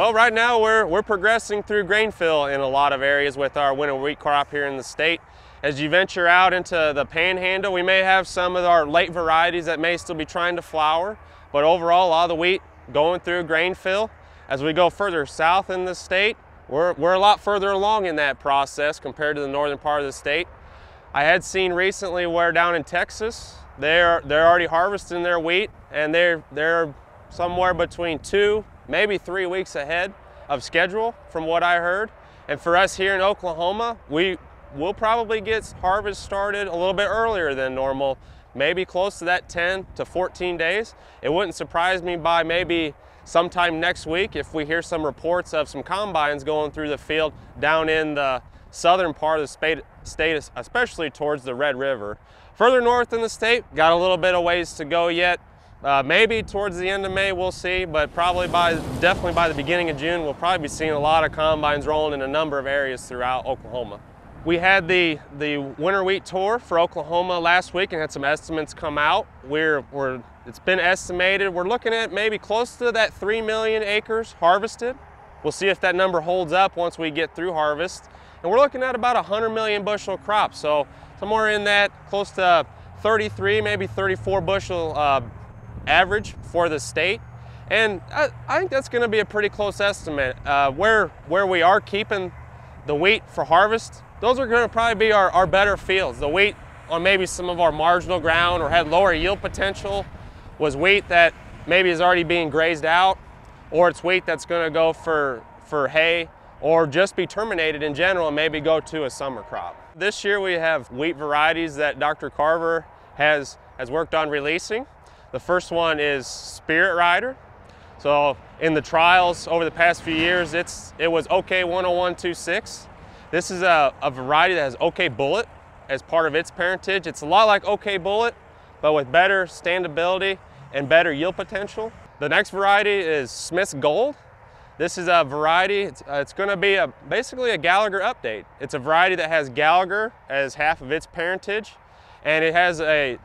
Well, right now we're progressing through grain fill in a lot of areas with our winter wheat crop here in the state. As you venture out into the panhandle, we may have some of our late varieties that may still be trying to flower, but overall a lot of the wheat going through grain fill. As we go further south in the state, we're a lot further along in that process compared to the northern part of the state. I had seen recently where down in Texas, they're already harvesting their wheat, and they're somewhere between 2, maybe 3 weeks ahead of schedule from what I heard. And for us here in Oklahoma, we'll probably get harvest started a little bit earlier than normal, maybe close to that 10 to 14 days. It wouldn't surprise me by maybe sometime next week if we hear some reports of some combines going through the field down in the southern part of the state, especially towards the Red River. Further north in the state, got a little bit of ways to go yet. Maybe towards the end of May, we'll see, but definitely by the beginning of June, we'll probably be seeing a lot of combines rolling in a number of areas throughout Oklahoma. We had the winter wheat tour for Oklahoma last week and had some estimates come out. It's been estimated, we're looking at maybe close to that 3 million acres harvested. We'll see if that number holds up once we get through harvest. And we're looking at about 100 million bushel crop, so somewhere in that close to 33, maybe 34 bushel average for the state. And I think that's going to be a pretty close estimate. Where we are keeping the wheat for harvest, those are going to probably be our better fields. The wheat on maybe some of our marginal ground or had lower yield potential was wheat that maybe is already being grazed out, or it's wheat that's going to go for hay or just be terminated in general and maybe go to a summer crop. This year we have wheat varieties that Dr. Carver has worked on releasing. The first one is Spirit Rider. So in the trials over the past few years, it was OK 10126. This is a variety that has OK Bullet as part of its parentage. It's a lot like OK Bullet, but with better standability and better yield potential. The next variety is Smith's Gold. This is a variety, it's going to be basically a Gallagher update. It's a variety that has Gallagher as half of its parentage, and it has a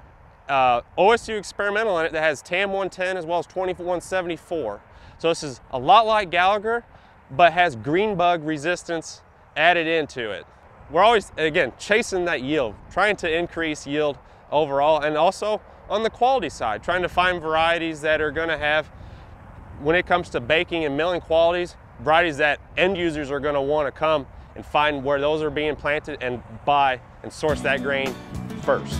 OSU experimental in it that has TAM 110 as well as 2174. So this is a lot like Gallagher, but has green bug resistance added into it. We're always, again, chasing that yield, trying to increase yield overall, and also on the quality side, trying to find varieties that are going to have, when it comes to baking and milling qualities, varieties that end users are going to want to come and find where those are being planted and buy and source that grain first.